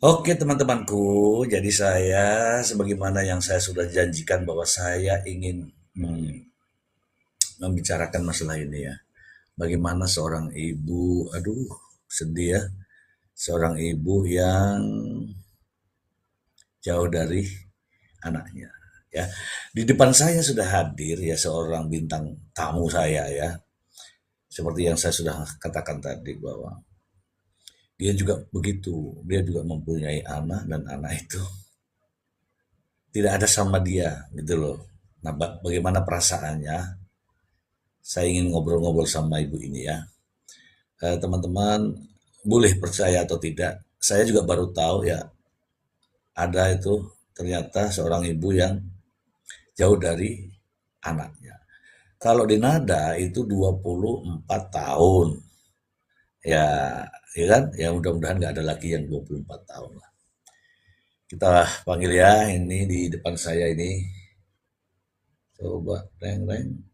Oke teman-temanku, jadi saya sebagaimana yang saya sudah janjikan bahwa saya ingin membicarakan masalah ini ya. Bagaimana seorang ibu, aduh sedih ya, seorang ibu yang jauh dari anaknya ya. Di depan saya sudah hadir ya seorang bintang tamu saya ya. Seperti yang saya sudah katakan tadi bahwa dia juga begitu, dia juga mempunyai anak dan anak itu tidak ada sama dia gitu loh. Nah, bagaimana perasaannya? Saya ingin ngobrol-ngobrol sama ibu ini ya. Teman-teman boleh percaya atau tidak, saya juga baru tahu ya ada itu ternyata seorang ibu yang jauh dari anaknya. Kalau di nada itu 24 tahun. Ya, ya kan? Ya mudah-mudahan nggak ada lagi yang 24 tahun lah. Kita panggil ya ini di depan saya ini. Coba reng-reng.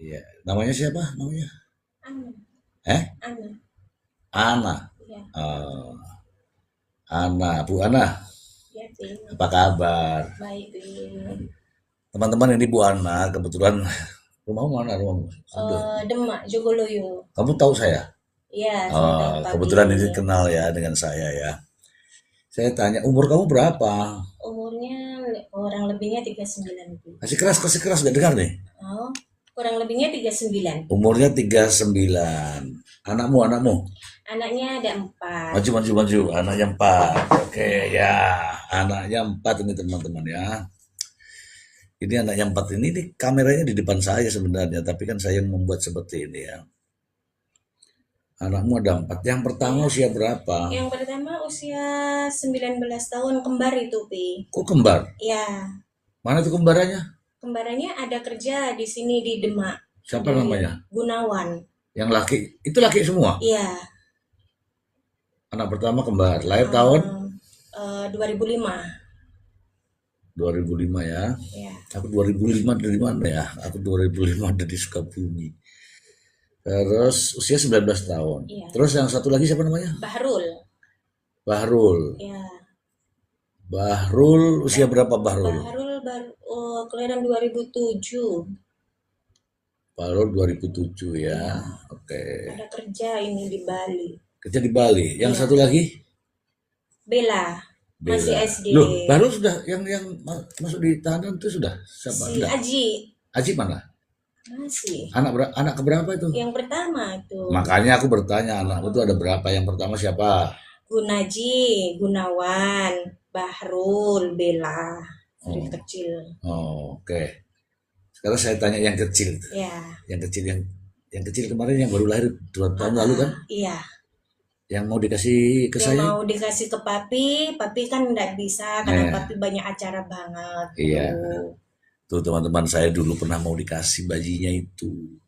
Iya, namanya siapa namanya? Ana. Eh? Ana. Ana. Ya. Ana, Bu Ana. Ya, Pin. Apa kabar? Baik, Pin. Teman-teman ini Bu Ana, kebetulan rumahmu mana rumahmu? Demak, Jogoloyo. Kamu tahu saya? Ya, saya tahu Kebetulan ini Papi. kenal ya dengan saya ya. Saya tanya, umur kamu berapa? Umurnya kurang lebihnya 39, Pin. Kasih keras gak dengar nih? Oh, kurang lebihnya 39. Umurnya 39. Anakmu. Anaknya ada 4. Maju. Anaknya 4. Oke ya, anaknya 4 ini teman-teman ya. Ini anaknya 4 ini kameranya di depan saya sebenarnya, tapi kan saya yang membuat seperti ini ya. Anakmu ada 4. Yang pertama usia berapa? Yang pertama usia 19 tahun, kembar itu, Pi. Kok kembar? Ya, Mana tuh kembarannya? kembarannya ada kerja di sini di Demak. Siapa namanya? Gunawan. Yang laki, itu laki semua? Iya. Anak pertama kembar, lahir tahun? 2005. 2005 ya. Ya. Aku 2005 dari mana ya? Aku 2005 dari Sukabumi. Terus usia 19 tahun. Iya. Terus yang satu lagi siapa namanya? Bahrul. Bahrul. Ya. Bahrul usia berapa Bahrul? Bahrul kelahiran 2007. Bahrul 2007 ya. Oke. Ada kerja ini di Bali. Kerja di Bali. Yang Iya. satu lagi? Bella. Masih Bella. SD. Loh, Bahrul sudah yang masuk di tahanan itu sudah siapa? Si Aji. Aji mana? Masih. Anak keberapa itu? Yang pertama itu. Makanya aku bertanya anakmu itu ada berapa? Yang pertama siapa? Gunaji, Gunawan, Bahrul, Bella. Dari Oh. kecil. Oh, oke. Sekarang saya tanya yang kecil. Ya. Yang kecil kemarin yang baru lahir 2 tahun lalu kan? Iya. Yang mau dikasih ke Yang saya? mau dikasih ke Papi kan nggak bisa karena Papi banyak acara banget. Iya. Tuh teman-teman saya dulu pernah mau dikasih bayinya itu.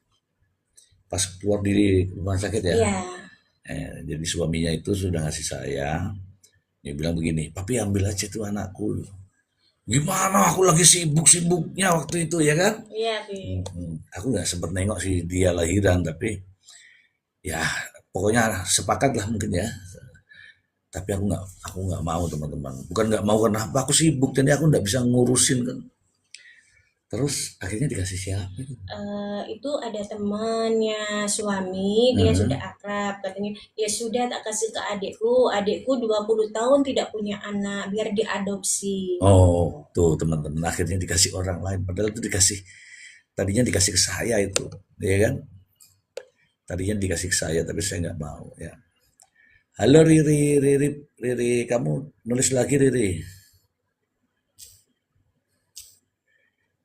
Pas keluar di rumah sakit ya. Iya. Jadi suaminya itu sudah ngasih saya. Dia bilang begini, Papi ambil aja tuh anakku. Gimana aku lagi sibuk-sibuknya waktu itu ya kan? Iya, Pi. Aku nggak sempet nengok sih dia lahiran tapi ya pokoknya sepakat lah mungkin ya. Tapi aku nggak mau teman-teman. Bukan nggak mau karena apa? Aku sibuk jadi aku nggak bisa ngurusin kan. Terus akhirnya dikasih siapa itu? Itu ada temannya suami, dia sudah akrab, katanya ya sudah tak kasih ke adikku 20 tahun tidak punya anak, biar diadopsi. Oh, tuh teman-teman akhirnya dikasih orang lain. Padahal itu tadinya dikasih ke saya itu, ya kan? Tadinya dikasih ke saya tapi saya nggak mau ya. Halo Riri, kamu nulis lagi Riri.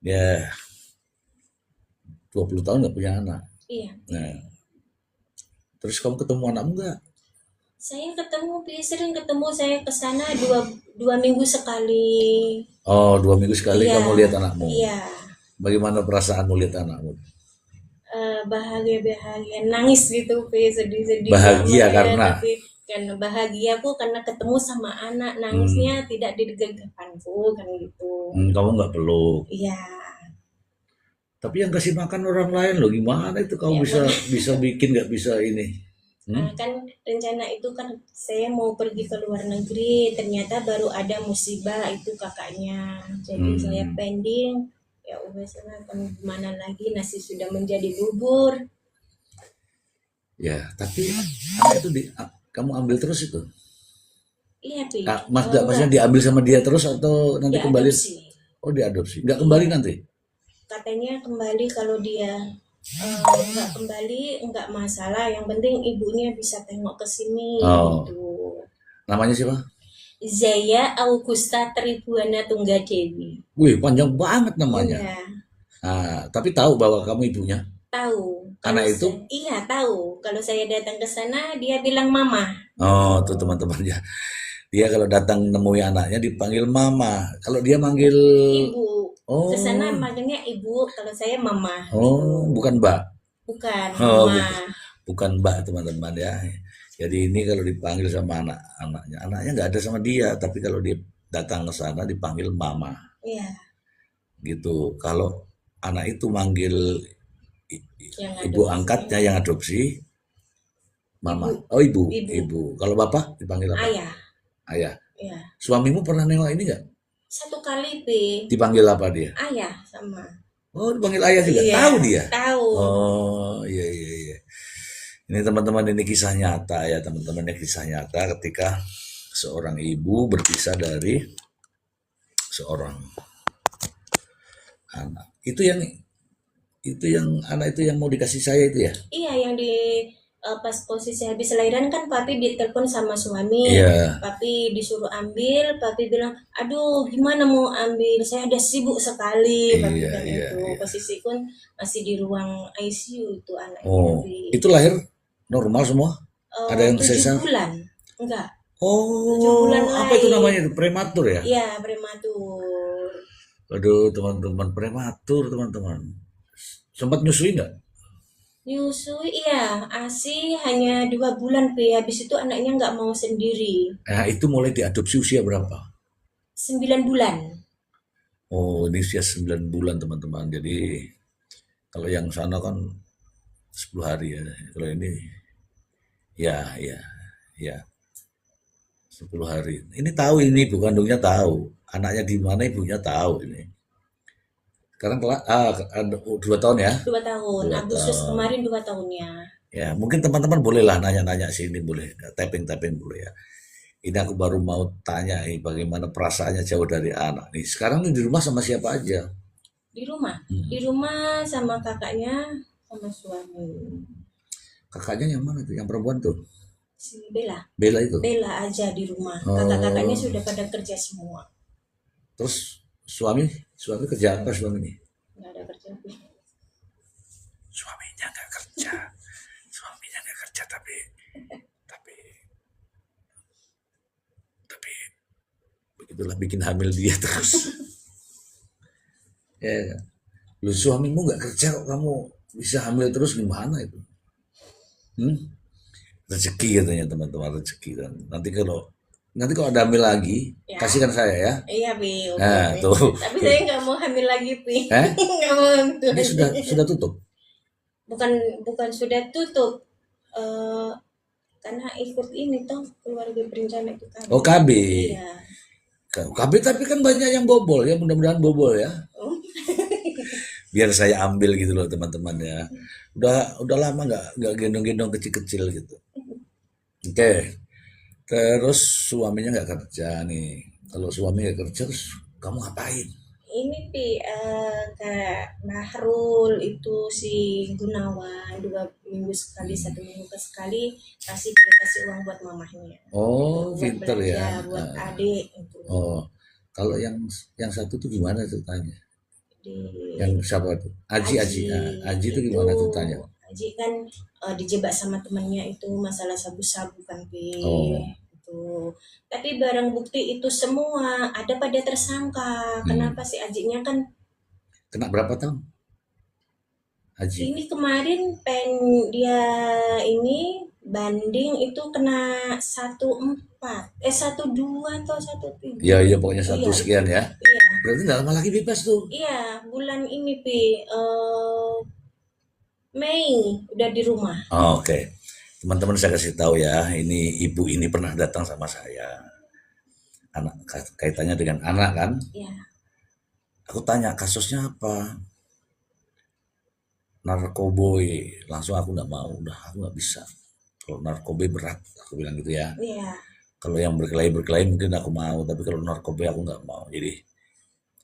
Ya, 20 tahun nggak punya anak. Iya. Nah, terus kamu ketemu anakmu nggak? Saya sering ketemu, saya ke sana dua minggu sekali. Oh, 2 minggu sekali Iya. kamu lihat anakmu. Iya. Bagaimana perasaanmu lihat anakmu? Bahagia, nangis gitu, sedih-sedih. Bahagia ya, karena? Tapi karena bahagia aku karena ketemu sama anak, nangisnya tidak di depanku kan gitu. Kamu nggak peluk. Iya. Tapi yang kasih makan orang lain loh, gimana itu kamu Ya, bisa bisa bikin nggak bisa ini? kan rencana itu kan saya mau pergi ke luar negeri, ternyata baru ada musibah itu kakaknya. Jadi saya Hmm. pending, ya udah sana kan gimana lagi, nasi sudah menjadi bubur. Ya, tapi anak itu kamu ambil terus itu? Iya, Pi. Mas, Oh, enggak, maksudnya diambil sama dia terus atau nanti kembali? diadopsi. Oh, diadopsi. Nggak kembali Iya, nanti? katanya kembali kalau dia nggak kembali nggak masalah. Yang penting ibunya bisa tengok ke sini Oh, gitu. namanya siapa? Zaya Augusta Tribuana Tunggadewi. Wih, panjang banget namanya. Iya, Tapi tahu bahwa kamu ibunya. tahu. Kalau Anak itu? saya, iya tahu. Kalau saya datang ke sana, dia bilang mama. Oh, tuh teman-teman ya. Dia kalau datang nemui anaknya dipanggil mama. Kalau dia manggil, Ibu. Ke sana oh, manggilnya ibu. Kalau saya mama gitu. oh, bukan mbak. Bukan Oh, mama. bukan mbak teman-teman ya. Jadi ini kalau dipanggil sama anaknya nggak ada sama dia. Tapi kalau dia datang ke sana dipanggil mama, Iya, gitu. Kalau anak itu manggil yang ibu adopsi. angkatnya yang adopsi, mama. Ibu. Oh, ibu, Ibu. ibu. Kalau bapak dipanggil apa? Ayah. Ayah. Iya. Suamimu pernah nengok ini nggak? Satu kali P. Dipanggil apa dia? Ayah sama. Oh, dipanggil ayah juga. Iya, Tahu dia. tahu. Oh, iya, iya, iya. Ini teman-teman, ini kisah nyata ya, teman-teman, ini kisah nyata ketika seorang ibu berpisah dari seorang anak. Itu yang anak itu yang mau dikasih saya itu ya. Iya, yang di pas posisi habis lahiran kan papi ditelepon sama suami. Iya, Papi disuruh ambil, papi bilang, "Aduh, gimana mau ambil? Saya udah sibuk sekali." Papi iya, bilang iya, itu. iya. Posisi pun masih di ruang ICU itu anaknya Oh, di itu lahir normal semua? Ada yang 7 sesar? bulan. Enggak, 7 bulan Oh, apa itu lahir. namanya itu? Prematur ya? Iya, prematur. Aduh, teman-teman, prematur, teman-teman. Sempat nyusui nggak? Nyusui, iya, ASI hanya 2 bulan, Pi. Habis itu anaknya nggak mau sendiri. Nah, itu mulai diadopsi usia berapa? 9 bulan. Oh, ini usia 9 bulan, teman-teman. Jadi, kalau yang sana kan 10 hari ya. Kalau ini, ya, ya, ya, 10 hari. Ini tahu ini, ibu kandungnya tahu. Anaknya di mana ibunya tahu ini. Sekarang 2 tahun ya? 2 tahun. Agustus Tahun. kemarin 2 tahunnya. Ya, mungkin teman-teman bolehlah nanya-nanya sini, boleh. Tapping-tapping boleh ya. Ini aku baru mau tanya bagaimana perasaannya jauh dari anak nih. Sekarang nih di rumah sama siapa aja? Di rumah. Di Hmm. rumah sama kakaknya, sama suami. Kakaknya yang mana tuh? Yang perempuan tuh? Si Bella. Bella itu. Bella aja di rumah. Kakak-kakaknya Oh, sudah pada kerja semua. terus suami, suami kerja apa suami ini? Nggak ada kerja, Pi. Suaminya nggak kerja, suaminya nggak kerja tapi tapi begitulah bikin hamil dia terus. Ya, lu suamimu nggak kerja kok kamu bisa hamil terus gimana itu? Hmm? Rezeki katanya teman-teman rezeki kan. Nanti kalau ada hamil lagi Ya, kasihkan saya ya. iya, Pi. Oke, Nah Pi. tuh, Tapi saya nggak mau hamil lagi, Pi. eh Nggak mau hamil ini lagi. sudah tutup. Bukan bukan sudah tutup. Eh, karena ikut ini toh keluarga berencana itu KB. Oh, KB. Iya. KB tapi kan banyak yang bobol ya, mudah-mudahan bobol ya. Oh, Biar saya ambil gitu loh teman-teman ya. Udah lama nggak gendong-gendong kecil-kecil gitu. Oke, terus suaminya nggak kerja nih. Kalau suami nggak kerja terus kamu ngapain? ini Pi, Kak Bahrul itu si Gunawan 2 minggu sekali, 1 minggu sekali kasih uang buat mamahnya. Oh, Buat pinter ya. belanja buat adik itu Oh, kalau yang satu tuh gimana ceritanya? Yang di siapa tuh? Aji, Aji. Aji Nah, Aji itu itu. gimana ceritanya? Aji kan dijebak sama temannya itu masalah sabu-sabu kan Pi. Oh, Itu. Tapi barang bukti itu semua ada pada tersangka. hmm. Kenapa si Ajinya kan Kena berapa tahun? Aji. ini kemarin dia ini banding itu kena 1,4, 1,2 atau 1,3. Ya, ya pokoknya satu Iya, sekian ya. iya, Berarti nggak lama lagi bebas tuh. iya, bulan ini Pi, Mei udah di rumah. Oke. Teman-teman saya kasih tahu ya, ini ibu ini pernah datang sama saya. Anak kaitannya dengan anak kan. Iya, Aku tanya kasusnya apa? Narkoboy. Langsung aku nggak mau, udah aku nggak bisa. Kalau narkoboy berat, aku bilang gitu ya. iya, Kalau yang berkelahi mungkin aku mau, tapi kalau narkoboy aku nggak mau. Jadi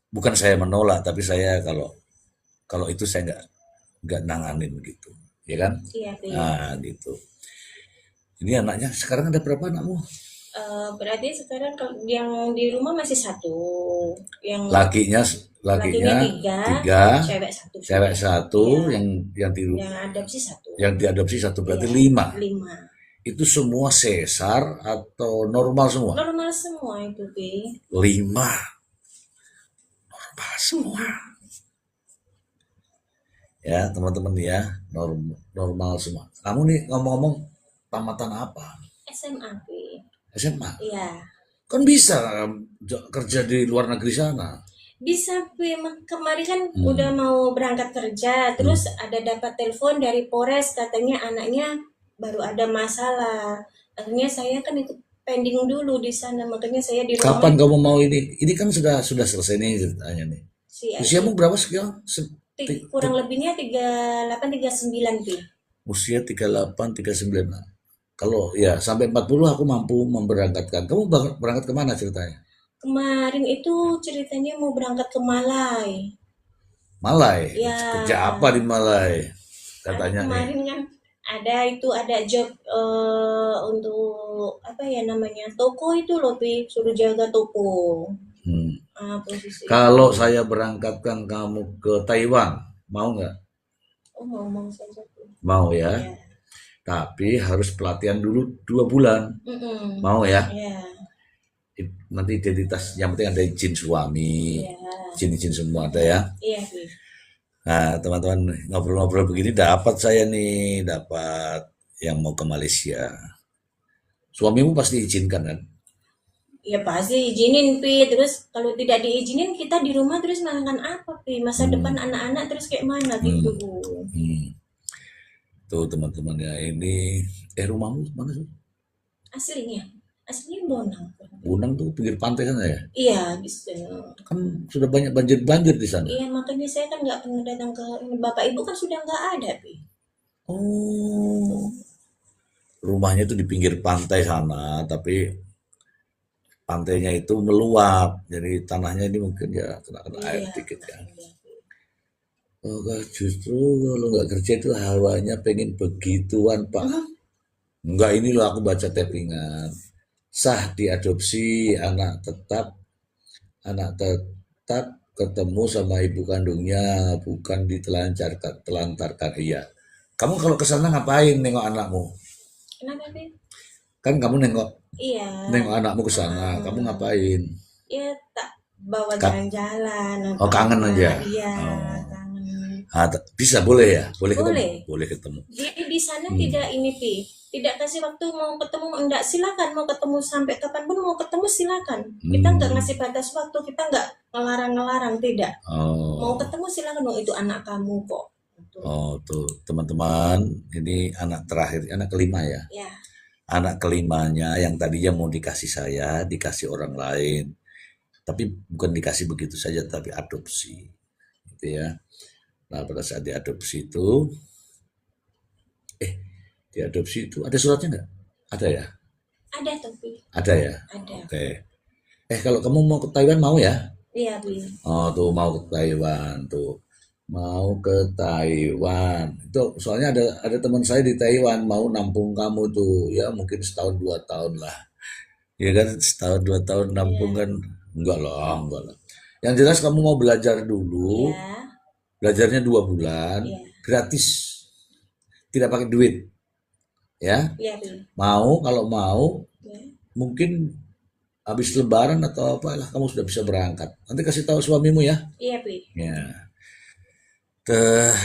bukan saya menolak, tapi saya kalau kalau itu saya nggak nanganin gitu, ya kan? iya Pi. Nah gitu. Ini anaknya sekarang ada berapa anakmu? Berarti sekarang yang di rumah masih satu, yang Lakinya lakinya lakinya tiga, tiga, cewek satu cewek Pi. satu, Iya, yang di, yang adopsi satu. yang diadopsi satu berarti Iya, 5. 5. Itu semua sesar atau normal semua? Normal semua itu Pi. 5 normal semua. Ya teman-teman ya, normal semua. Kamu nih ngomong-ngomong tamatan apa? SMA Pi. SMA. Iya. Kan bisa kerja di luar negeri sana. Bisa Pi, kemarin kan udah Hmm. mau berangkat kerja, terus ada dapat telepon dari Polres katanya anaknya baru ada masalah. Akhirnya saya kan ikut pending dulu di sana, makanya saya di rumah Kapan kamu mau ini? Ini kan sudah selesai nih ceritanya nih. si Usiamu berapa sekarang? kurang lebihnya 38 39 Pi. Usia 38, 39. Kalau ya sampai 40 aku mampu memberangkatkan. Kamu berangkat kemana ceritanya? Kemarin itu ceritanya mau berangkat ke Malai. Malai. Ya, Kerja apa di Malai? Katanya nih. kemarin kan ada job untuk apa ya namanya toko itu loh Pi, suruh jaga toko. Hmm. Posisi Kalau itu. saya berangkatkan kamu ke Taiwan, mau nggak? Oh ngomong saja Pi. Mau ya. Ya. Tapi harus pelatihan dulu 2 bulan. Mm-mm. Mau ya? Ya. Nanti identitas yang penting ada izin suami, Ya. izin semua ada ya. Iya Pi. Nah, teman-teman ngobrol-ngobrol begini dapat saya nih, dapat yang mau ke Malaysia. Suamimu pasti izinkan kan? Ya pasti izinin Pi. Terus kalau tidak diizinin kita di rumah terus makan apa Pi? Masa depan anak-anak terus kayak mana gitu. Hmm. Tuh teman-teman ya ini, rumahmu mana sih? Aslinya Bonang. Bunang tuh pinggir pantai sana ya? Iya bisa. Kan sudah banyak banjir-banjir di sana. Iya makanya saya kan nggak pernah datang ke bapak ibu kan sudah nggak ada Pi. Oh, rumahnya itu di pinggir pantai sana, tapi pantainya itu meluap, jadi tanahnya ini mungkin ya kena air Iya. dikit ya. Oh, justru kalau nggak kerja itu hawanya pengen begituan Pak. Enggak, ini loh aku baca tappingan. Sah diadopsi anak tetap ketemu sama ibu kandungnya, bukan telantarkan. Iya. Kamu kalau ke sana ngapain nengok anakmu? Kenapa Pi? Kan kamu nengok Iya. nengok anakmu ke sana, kamu ngapain? Ya tak bawa Kak, jalan-jalan oh kangen apa. aja. Iya Oh. kangen. Bisa boleh ya? Boleh ketemu? Boleh. Boleh ketemu. Jadi di sana tidak ini Pi. Tidak kasih waktu mau ketemu enggak silakan mau ketemu sampai kapanpun mau ketemu silakan. Kita nggak ngasih batas waktu, kita nggak ngelarang-ngelarang tidak. Mau Oh. ketemu silakan dong itu anak kamu kok. Gitu. Oh, tuh teman-teman, ini anak terakhir, anak kelima ya. Ya. Anak kelimanya yang tadinya mau dikasih saya, dikasih orang lain. Tapi bukan dikasih begitu saja, tapi adopsi. Gitu ya. Nah, pada saat diadopsi itu ada suratnya nggak? Ada ya? Ada tuh Pi. Ada ya? Ada. Oke. Kalau kamu mau ke Taiwan mau ya? Iya Pi. Oh, tuh mau ke Taiwan tuh. Mau ke Taiwan. Itu soalnya ada teman saya di Taiwan mau nampung kamu tuh. Ya mungkin setahun 2 tahun lah. Ya kan setahun 2 tahun nampung Iya. kan enggak lah, enggak lah. Yang jelas kamu mau belajar dulu. Iya. Belajarnya 2 bulan, Iya. gratis. Tidak pakai duit. Ya. Iya Pi. Kalau mau Ya. mungkin habis lebaran atau apalah kamu sudah bisa berangkat. Nanti kasih tahu suamimu ya. Iya Pi. Ya.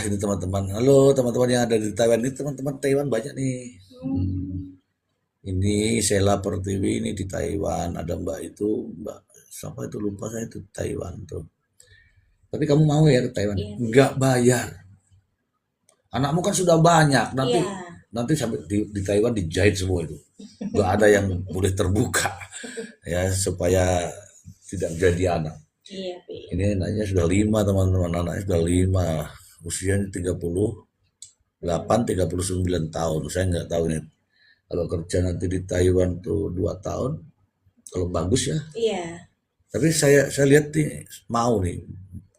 Ini teman-teman. Halo teman-teman yang ada di Taiwan. Ini teman-teman Taiwan banyak nih. Ini Sheila Pertiwi ini di Taiwan, ada Mbak itu, Mbak siapa itu lupa saya itu Taiwan tuh. Tapi kamu mau ya ke Taiwan? Iya, Pi. Nggak bayar. Anakmu kan sudah banyak, nanti Iya, nanti sampai di Taiwan dijahit semua itu. Nggak ada yang boleh terbuka ya supaya tidak jadi anak. iya, Pi. Ini anaknya sudah 5 teman-teman, anaknya sudah 5, usianya 38, 39 tahun. Saya nggak tahu nih kalau kerja nanti di Taiwan tuh 2 tahun, kalau bagus ya. Iya, Tapi saya lihat nih mau nih.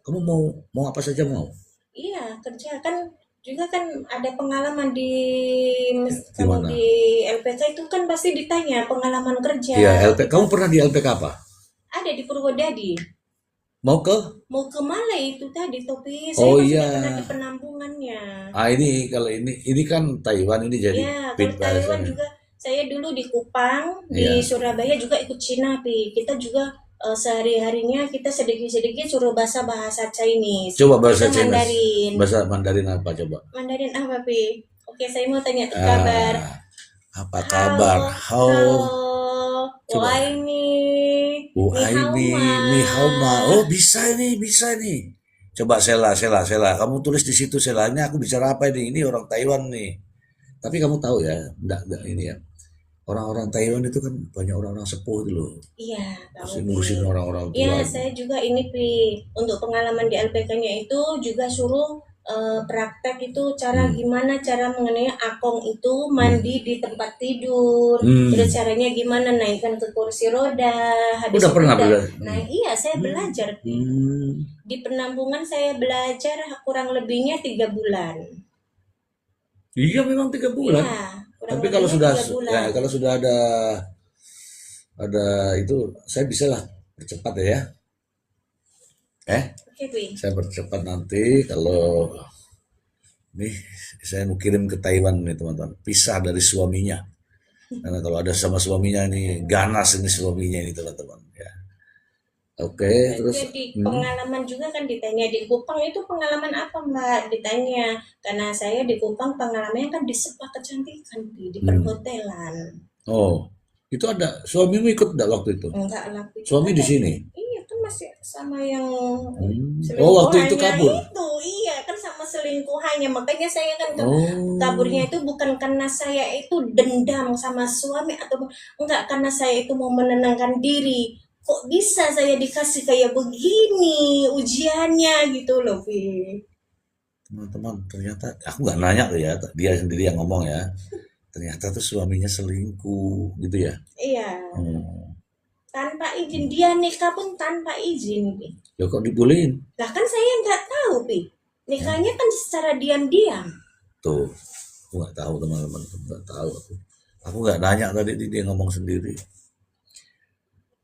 Kamu mau mau apa saja mau? iya, kerja kan juga kan ada pengalaman di Di kalau mana? di LPK itu kan pasti ditanya pengalaman kerja Iya, LP. kita Kamu pernah di LPK apa? ada di Purwodadi. Mau ke? Mau ke Malai itu tadi Topi, saya Oh kan iya. sudah pernah di penampungannya. Ah ini kalau ini kan Taiwan ini jadi Ya, pit kalau Taiwan bahasanya. juga saya dulu di Kupang, di Iya. Surabaya juga ikut Cina, Pi. Kita juga sehari-harinya kita sedikit-sedikit suruh bahasa-bahasa Chinese. Coba bahasa Kita Cina. Mandarin. Bahasa Mandarin apa coba? Mandarin apa, Pi? Oke, saya mau tanya kabar. Ah, apa kabar? Halo, How? halo, Coba. wai ni, Oh, ni hao ini ma. ni hao ma. Oh, bisa ini, bisa nih. Coba Sela. Kamu tulis di situ Selanya aku bicara apa ini? Ini orang Taiwan nih. Tapi kamu tahu ya, enggak ini ya. Orang-orang Taiwan itu kan banyak orang-orang sepuh itu loh. Iya, tahu, Pasti Pi. ngurusin orang-orang Ya, tua. saya juga ini, Pi. Untuk pengalaman di LPK-nya itu juga suruh praktek itu cara Hmm. gimana cara mengenai akong itu Hmm. mandi di tempat tidur. Terus Hmm. caranya gimana naikkan ke kursi roda. Habis Udah itu pernah udah. belajar? Nah, iya, saya belajar, Pi. Hmm. Di penampungan saya belajar kurang lebihnya 3 bulan. Iya memang 3 bulan. Iya, kurang Tapi kalau lebihnya sudah 3 bulan. kalau sudah ada itu saya bisa lah percepat ya. Oke, Pi. Saya percepat nanti kalau nih saya mau kirim ke Taiwan nih teman-teman. Pisah dari suaminya. Karena kalau ada sama suaminya nih ganas ini suaminya ini teman-teman ya. Oke, terus Jadi pengalaman juga kan ditanya di Kupang itu pengalaman apa Mbak? Ditanya karena saya di Kupang pengalamannya kan di spa kecantikan di hmm. perhotelan. Oh, itu ada suamimu ikut enggak waktu itu? Enggak laku itu Suami di ada sini. Pi. Iya kan masih sama yang Oh, waktu itu selingkuhannya kabur. itu. Iya kan sama selingkuhannya. Makanya saya kan kaburnya Oh, itu bukan karena saya itu dendam sama suami atau enggak karena saya itu mau menenangkan diri. Kok bisa saya dikasih kayak begini ujiannya gitu loh, Vi. teman-teman, ternyata aku nggak nanya tuh ya, dia sendiri yang ngomong ya. Ternyata tuh suaminya selingkuh gitu ya. Iya, Hmm. tanpa izin dia nikah pun tanpa izin, Vi. Ya kok dibolehin? Lah kan saya nggak tahu, Vi. Ya, Nikahnya kan secara diam-diam. tuh, aku nggak tahu teman-teman, nggak tahu aku. Aku nggak nanya tadi dia ngomong sendiri.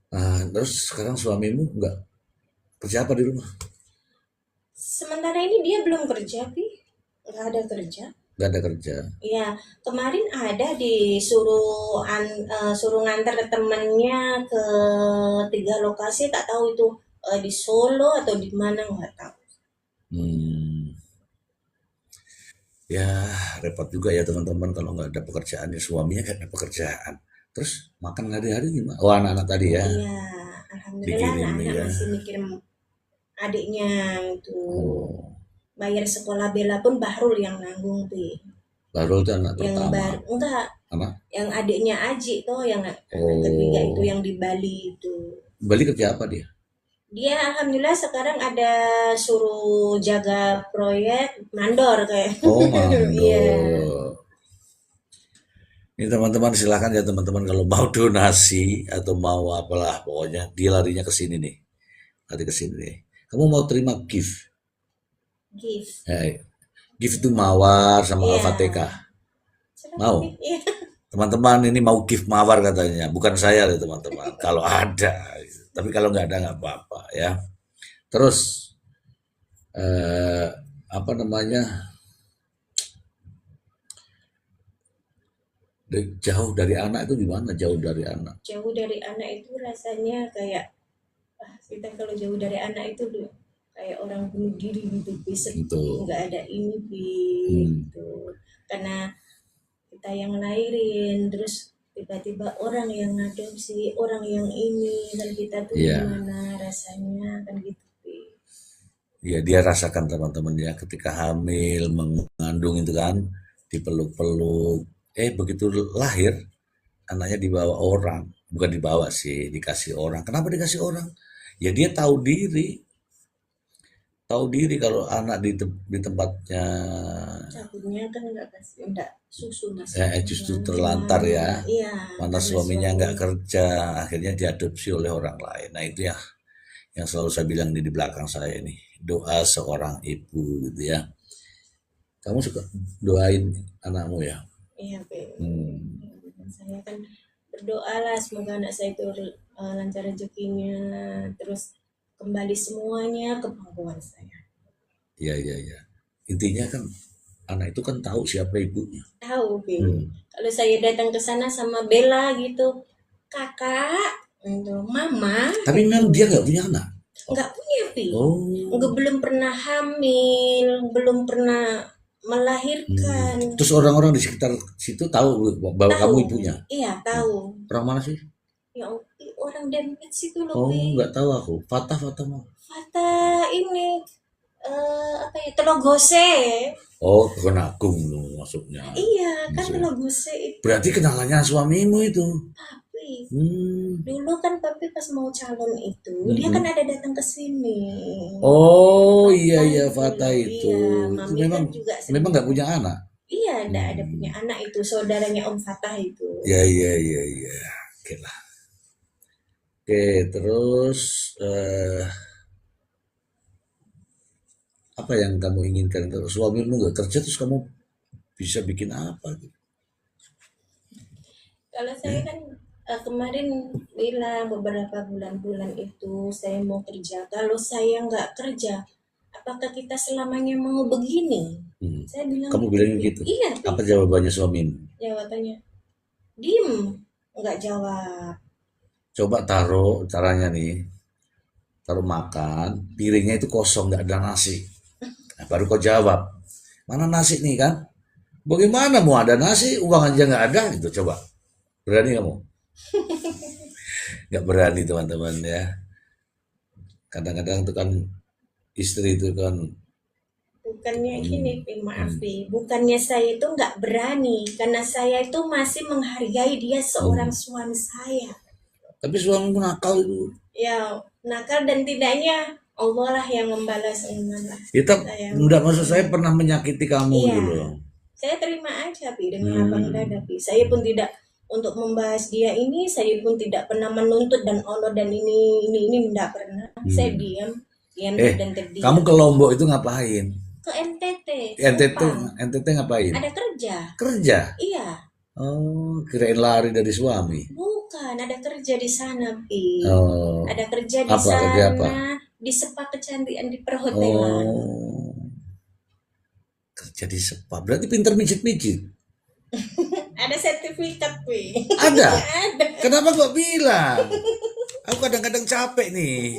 Nah, terus sekarang suamimu nggak kerja apa di rumah? Sementara ini dia belum kerja, Vi. Nggak ada kerja. Nggak ada kerja. Iya, kemarin ada disuruh suruh nganter temennya ke 3 lokasi, tak tahu itu di Solo atau di mana nggak tahu. Hmm. Ya repot juga ya teman-teman kalau nggak ada pekerjaan ya suaminya nggak ada pekerjaan. Terus makan hari-hari gimana? Oh anak-anak tadi ya Iya, alhamdulillah dikirim anak-anak ya. masih mikir adiknya itu. Oh, Bayar sekolah Bella pun Bahrul yang nanggung tuh. baru itu anak Yang pertama. enggak, Anak? yang adiknya Aji tuh yang anak ketiga itu Oh, yang di Bali itu. Bali kerja apa dia? Dia alhamdulillah sekarang ada suruh jaga proyek mandor kayak. Oh, Iya. mandor. Ini teman-teman silahkan ya teman-teman kalau mau donasi atau mau apalah pokoknya dia larinya ke sini nih. Lari ke sini nih. Kamu mau terima gift? Gift. Gift itu mawar sama Iya. Al-Fatihah. Serem, Mau? iya. Teman-teman ini mau gift mawar katanya. Bukan saya loh teman-teman. Kalau ada. Tapi kalau nggak ada nggak apa-apa ya. Terus eh, apa namanya? Jauh dari anak itu gimana? Jauh dari anak. Jauh dari anak itu rasanya kayak kita kalau jauh dari anak itu kayak orang bunuh diri gitu, sepi, Itu. nggak ada ini Hmm. gitu. Karena kita yang lahirin, terus tiba-tiba orang yang ngadopsi, orang yang ini, dan kita tuh Iya, gimana rasanya kan gitu, Pi. ya dia rasakan teman-teman ya ketika hamil, mengandung itu kan dipeluk-peluk. Begitu lahir anaknya dibawa orang, bukan dibawa sih, dikasih orang. Kenapa dikasih orang? Ya dia tahu diri kalau anak di tempatnya Takutnya kan nggak kasih, enggak susu justru masalahnya, terlantar ya. iya, Mana karena suaminya suami, nggak kerja, akhirnya diadopsi oleh orang lain. Nah itu ya yang selalu saya bilang di belakang saya ini, doa seorang ibu gitu ya. Kamu suka doain anakmu ya? iya, Pi. Hmm, Saya kan berdoalah semoga anak saya itu lancar rezekinya, terus kembali semuanya ke pangkuan saya. iya iya iya. Intinya kan anak itu kan tahu siapa ibunya. Tahu, Pi. Hmm. Kalau saya datang ke sana sama Bella gitu, kakak, gitu, mama, Tapi gitu. memang dia nggak punya anak. Nggak punya, Pi. Oh, Nggak, belum pernah hamil, belum pernah melahirkan. Terus orang-orang di sekitar situ tahu bahwa kamu Tahu, ibunya. iya tahu. Orang mana sih? Ya, orang Dempet situ loh, Oh, Pi. nggak tahu aku. Fatah mau. Fata ini apa ya, Telogose. Oh, Kekenagung loh masuknya. Iya, kan Maksudnya. Telogose itu, Berarti kenalannya suamimu itu. Papi. Hmm. Dulu kan Papi pas mau calon itu, dia kan Mm-mm. ada datang ke sini. Oh iya Fata iya itu Fatah loh, itu. iya, Itu Mami memang kan juga memang sering. nggak punya anak. Iya, ada punya Hmm. anak itu, saudaranya Om Fatah itu. Ya iya iya iya. Oke lah. Oke, terus apa yang kamu inginkan? Kalau suamimu nggak kerja terus kamu bisa bikin apa gitu? Kalau saya kan kemarin bilang beberapa bulan-bulan itu saya mau kerja. Kalau saya nggak kerja, apakah kita selamanya mau begini? Hmm. Saya bilang Kamu gitu, bilang Pi. gitu. Iya, Pi. Apa jawabannya suamimu? Jawabannya, diem, nggak jawab. Coba taruh caranya nih, taruh makan, piringnya itu kosong, nggak ada nasi. Nah, baru kau jawab, mana nasi nih kan? Bagaimana mau ada nasi, uang aja nggak ada gitu. Coba, berani kamu? Nggak berani teman-teman ya. Kadang-kadang itu kan istri itu kan, Bukannya gini, hmm, Pi, maaf, hmm, Pi. Bukannya saya itu nggak berani, karena saya itu masih menghargai dia seorang hmm. suami saya. Tapi suamimu nakal itu. Ya, nakal dan tidaknya Allah lah yang membalas lah. Itu Saya nggak maksud saya hmm, pernah menyakiti kamu iya, gitu loh. saya terima aja, Pi, dengan lapang Hmm, dada, Pi. Saya pun tidak untuk membahas dia ini, saya pun tidak pernah menuntut dan Allah dan ini tidak pernah. Saya hmm. diam, diam Eh, dan kamu terdiam. ke Lombok itu ngapain? Ke NTT, NTT, Kupang, NTT ngapain? ada kerja. Kerja. Iya, Oh, kirain lari dari suami. bukan, ada kerja di sana, Pi. Oh, Ada kerja di apa kerja apa? sana, di spa kecantikan, di perhotelan. Oh, kerja di spa. Berarti pinter mijit-mijit. Ada sertifikat, Pi. Ada. Ada. Kenapa kok bilang? Aku kadang-kadang capek nih.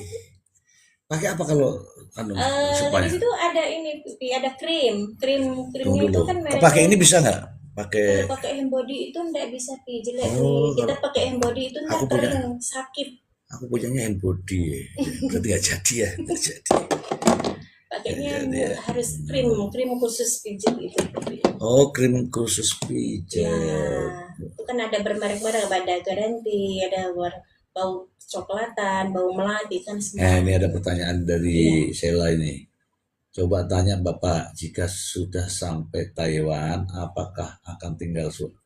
Pakai apa kalau anu Di supaya? situ ada ini, Pi, ada krim. Tunggu Krimnya itu dulu. kan Pakai mereknya, ini bisa nggak? kalau Pakai. pakai handbody itu ndak bisa, Pi, jelek, Pi. Oh, Kita kalau pakai handbody itu ndak aku punya, kering, sakit. aku punyanya hand body. Berarti nggak jadi ya, nggak jadi. Nggak Pakainya jadi ya. harus krim khusus pijit itu, Pi. Oh, krim khusus Ya, pijat. itu kan ada bermerek-merek, ada garanti, ada bau coklatan, bau melati kan semua Ini ada itu. pertanyaan Iya, dari Sheila ini. Coba tanya Bapak, jika sudah sampai Taiwan, apakah akan tinggal suami?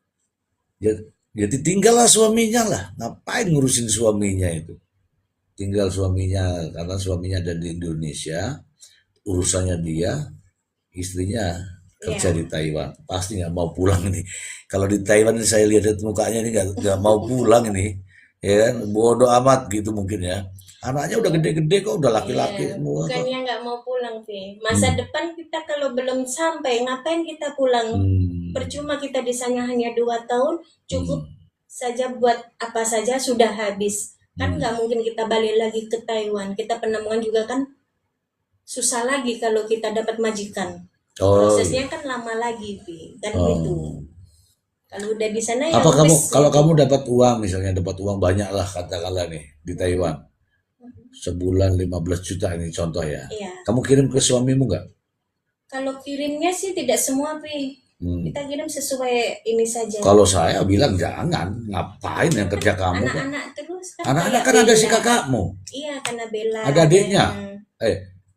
Ya, ya ditinggallah suaminya lah. Ngapain ngurusin suaminya itu? Tinggal suaminya, karena suaminya ada di Indonesia, urusannya dia, istrinya kerja iya, di Taiwan. Pasti nggak mau pulang ini. Kalau di Taiwan ini saya lihat mukanya ini nggak mau pulang ini. Ya kan, bodoh amat gitu mungkin ya. Anaknya udah gede-gede kok, udah iya. laki-laki semua kok. Bukannya nggak mau pulang, Pi. Masa Hmm. depan kita kalau belum sampai, ngapain kita pulang? Hmm. Percuma kita di sana hanya 2 tahun, cukup Hmm. saja buat apa saja sudah habis. Kan Hmm. nggak mungkin kita balik lagi ke Taiwan. Kita penemuan juga kan susah lagi kalau kita dapat majikan. Oh Prosesnya iya. kan lama lagi, Pi. Kan gitu. Oh. Kalau udah di sana ya Apa kamu, wis kalau gitu. kamu dapat uang, misalnya dapat uang banyak lah katakanlah nih di Taiwan, sebulan 15 juta ini contoh ya. Iya. Kamu kirim ke suamimu nggak? Kalau kirimnya sih tidak semua, Pi. Hmm. Kita kirim sesuai ini saja. Kalau saya bilang jangan, ngapain yang Kan kerja kamu kok. anak-anak terus kan Anak-anak kayak kan ada si Bella. kakakmu, Iya, karena Bella ada adiknya, adanya eh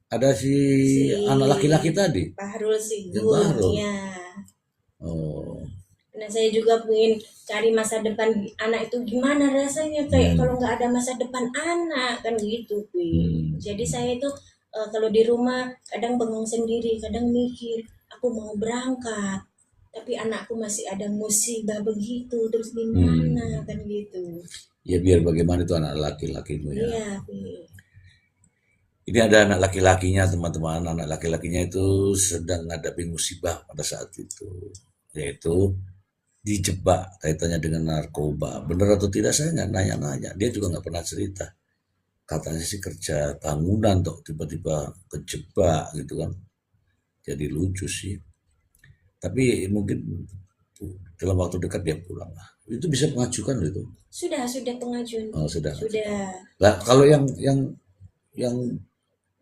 ada si si anak laki-laki tadi, Bahrul yang Sigun. baru. Iya. Oh, Nah, saya juga pengen cari masa depan anak itu gimana rasanya kayak hmm, kalau nggak ada masa depan anak kan gitu, Pi. hmm, Jadi saya itu kalau di rumah kadang bengong sendiri, kadang mikir aku mau berangkat, tapi anakku masih ada musibah begitu, terus gimana hmm. kan gitu. Ya biar bagaimana itu anak laki-lakimu ya. Iya, Pi. Ini ada anak laki-lakinya teman-teman, anak laki-lakinya itu sedang ngadapin musibah pada saat itu, yaitu dijebak kaitannya dengan narkoba. Benar atau tidak saya nggak nanya-nanya, dia juga nggak pernah cerita. Katanya sih kerja bangunan tuh tiba-tiba kejebak gitu kan, jadi lucu sih. Tapi mungkin dalam waktu dekat dia pulang lah. Itu bisa mengajukan itu. Sudah pengajuan. Oh, sudah. Sudah. Lah kalau yang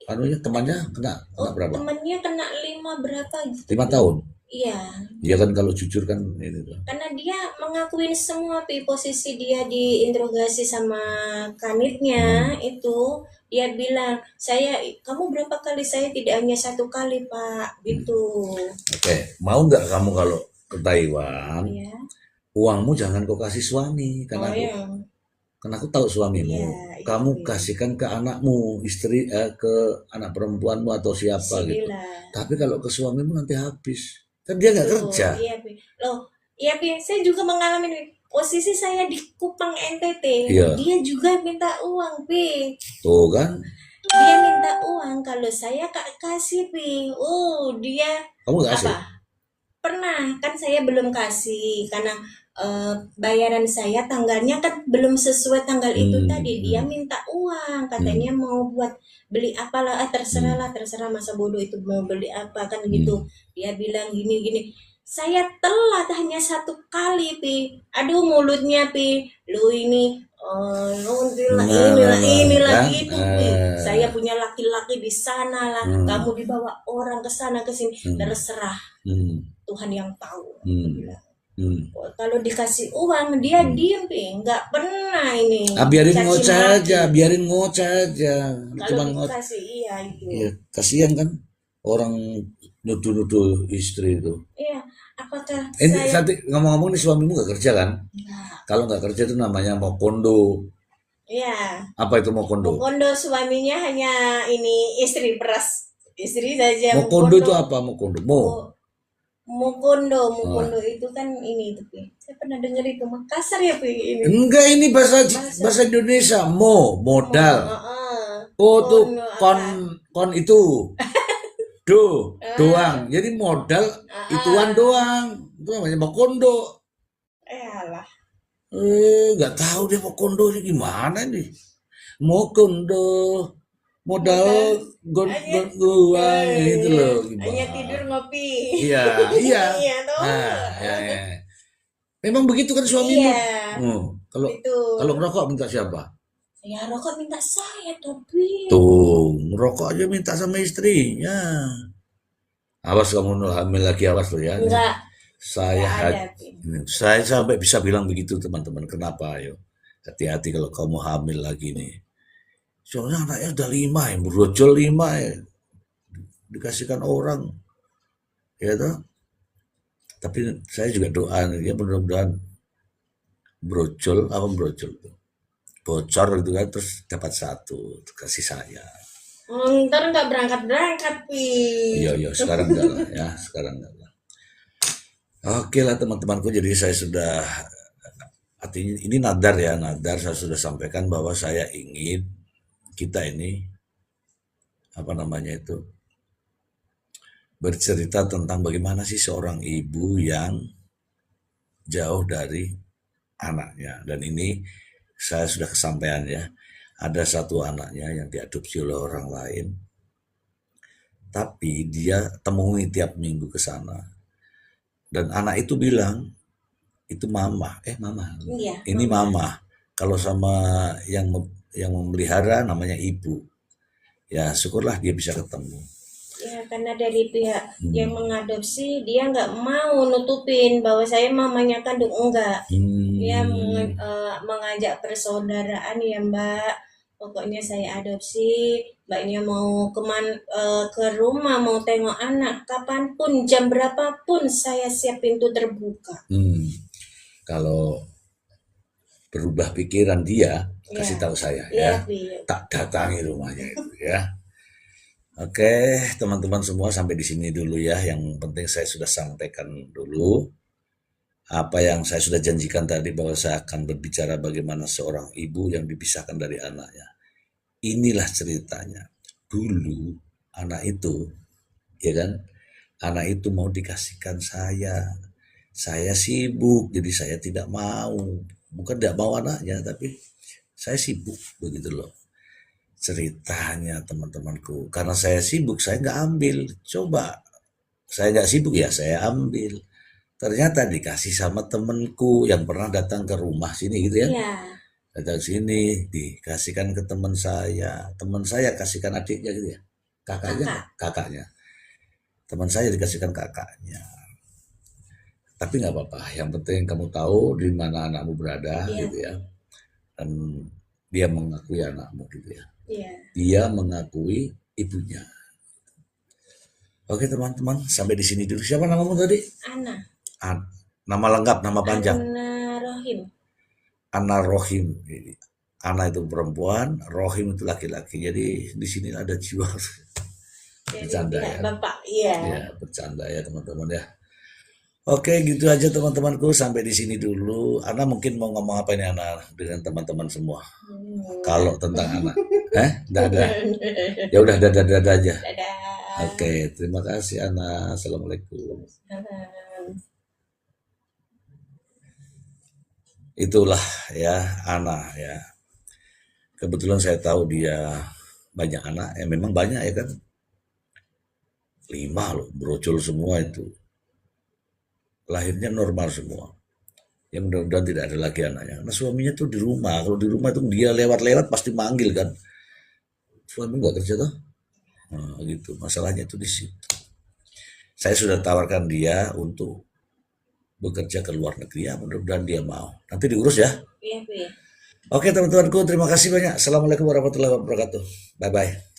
anunya temannya kena Oh, berapa? temannya kena 5 berapa gitu. 5 tahun. Iya, Dia kan kalau jujur kan ini tuh. karena dia mengakuin semua, Pi. Posisi dia diinterogasi sama kanitnya Hmm. itu dia bilang, kamu berapa kali? Saya tidak hanya satu kali, Pak, gitu. Oke, mau nggak kamu kalau ke Taiwan, Iya. uangmu jangan kau kasih suami, Oh ya, karena aku tahu suamimu. iya, iya, Kamu Pi. kasihkan ke anakmu, istri, ke anak perempuanmu atau Si siapa gitu. Bella. Tapi kalau ke suamimu nanti habis, kan dia nggak Tuh, kerja. iya, Pi. Loh, iya, Pi. Saya juga mengalami nih. Posisi saya di Kupang NTT, Iya, dia juga minta uang, Pi. tuh kan. Dia minta uang kalau saya kasih, Pi. Dia Kamu nggak kasih? apa? Pernah, kan saya belum kasih karena bayaran saya tanggalnya kan belum sesuai tanggal itu Hmm, tadi. Dia hmm, minta uang, katanya hmm, mau buat beli apalah, terserah hmm, lah, terserah masa bodoh itu mau beli apa kan gitu. hmm, Dia bilang gini-gini. Saya telat hanya satu kali, Pi. Aduh mulutnya, Pi. Lu ini nah, nah, nah, inilah kan? gitu, Pi. Saya punya laki-laki di sana lah. Hmm, Kamu dibawa orang ke sana ke sini, hmm, terserah. hmm, Tuhan yang tahu, aku hmm, bilang. hmm, Kalau dikasih uang dia hmm. diem, Pi. Nggak pernah ini Biarin caci ngoceh maki. aja, biarin ngoceh aja. Kalau Cuman ngoceh. dikasih iya itu. Iya, kasihan kan orang nuduh-nuduh istri itu. Iya, apakah Ini saya nanti ngomong-ngomong nih suamimu nggak kerja kan? enggak? Kalau nggak kerja itu namanya mau kondo. Iya, Apa itu mau kondo? Mukondo suaminya hanya ini istri peras. Istri saja Mau kondo itu Mukondo. apa? Mau kondo? Mau. Mukondo Ah. itu kan ini tuh, Pi. Saya pernah dengar itu Makassar ya, Pi, ini. Enggak, ini bahasa Bahasa bahasa Indonesia. Modal. Oh tuh Kono kon apa? kon itu doang. Ah, Jadi modal ituan ah. doang. Itu namanya mau kondo. Alah. Nggak tahu dia mau kondo ini gimana nih. Mau kondo modal Modal gon hanya gon uang itu loh hanya gimana. tidur ngopi. Iya, iya. Iya toh. Nah, ya, ya. Memang begitu kan suamimu? Iya, Kalau itu. kalau ngerokok minta siapa? Ya rokok minta saya tapi Tuh, ngerokok aja minta sama istrinya. Awas kamu hamil lagi, awas lo ya. Saya enggak ada, Pi. saya sampai bisa bilang begitu teman-teman. Kenapa ayo? Hati-hati kalau kamu hamil lagi nih. Soalnya anaknya udah 5 ya, brojol 5 ya. Dikasihkan orang, ya toh. Tapi saya juga doa ya mudah-mudahan brojol tuh. Bocor gitu kan terus dapat satu kasih saya. Ntar nggak berangkat Pi. Iya sekarang enggak lah ya, sekarang enggak lah. Oke lah teman-temanku, jadi saya sudah artinya ini nadar ya, nadar saya sudah sampaikan bahwa saya ingin kita ini apa namanya itu bercerita tentang bagaimana sih seorang ibu yang jauh dari anaknya, dan ini saya sudah kesampaian ya, ada satu anaknya yang diadopsi oleh orang lain, tapi dia temui tiap minggu ke sana, dan anak itu bilang itu mama. Mama. Iya, Ini mama. mama. Kalau sama yang memelihara namanya ibu. Ya syukurlah dia bisa ketemu. Ya, karena dari pihak yang Hmm. mengadopsi, dia nggak mau nutupin bahwa saya mamanya kandung, enggak. Dia Hmm. mengajak persaudaraan ya Mbak. Pokoknya saya adopsi, Mbaknya mau ke rumah, mau tengok anak, kapanpun, jam berapapun saya siap pintu terbuka. Hmm. Kalau berubah pikiran dia, kasih Ya, tahu saya iya, ya. Pi. Tak datangi rumahnya itu ya. Oke, teman-teman semua sampai di sini dulu ya. Yang penting saya sudah sampaikan dulu apa yang saya sudah janjikan tadi bahwa saya akan berbicara bagaimana seorang ibu yang dipisahkan dari anaknya. Inilah ceritanya. Dulu anak itu, ya kan, anak itu mau dikasihkan saya. Saya sibuk, jadi saya tidak mau. Bukan tidak mau anaknya, tapi saya sibuk begitu loh. Ceritanya teman-temanku, karena saya sibuk saya nggak ambil. Coba saya nggak sibuk ya saya ambil. Ternyata dikasih sama temenku yang pernah datang ke rumah sini gitu ya. Iya, Datang sini dikasihkan ke teman saya kasihkan adiknya gitu ya. Kakaknya, kakak. kakaknya. Teman saya dikasihkan kakaknya. Tapi nggak apa-apa. Yang penting kamu tahu di mana anakmu berada Iya, gitu ya. Dan dia mengakui anakmu gitu ya. iya. Dia mengakui ibunya. Oke teman-teman, sampai di sini dulu. Siapa namamu tadi? Ana, Nama lengkap, nama panjang. Ana Rohim. Ana Rohim. Ana itu perempuan, Rohim itu laki-laki. Jadi di sini ada jiwa Dari bercanda pihak ya. bapak, iya. Ya, bercanda ya teman-teman ya. Oke, gitu aja teman-temanku. Sampai di sini dulu. Ana mungkin mau ngomong apa ini Ana dengan teman-teman semua? Kalau Enggak. tentang anak. Nggak ada. Ya udah dadah aja. Dadah. Oke, terima kasih Ana. Assalamualaikum. Itulah ya Ana ya. Kebetulan saya tahu dia banyak anak, ya memang banyak ya kan. 5 loh, brocol semua itu. Lahirnya normal semua. Ya mudah-mudahan tidak ada lagi anaknya. Karena suaminya tuh di rumah. Kalau di rumah tuh dia lewat-lewat pasti manggil kan. Suami nggak kerja tuh. Nah, gitu. Masalahnya itu di situ. Saya sudah tawarkan dia untuk bekerja ke luar negeri ya. Mudah-mudahan dia mau. Nanti diurus ya. Iya, Pi. Oke teman-temanku, terima kasih banyak. Assalamualaikum warahmatullahi wabarakatuh. Bye-bye.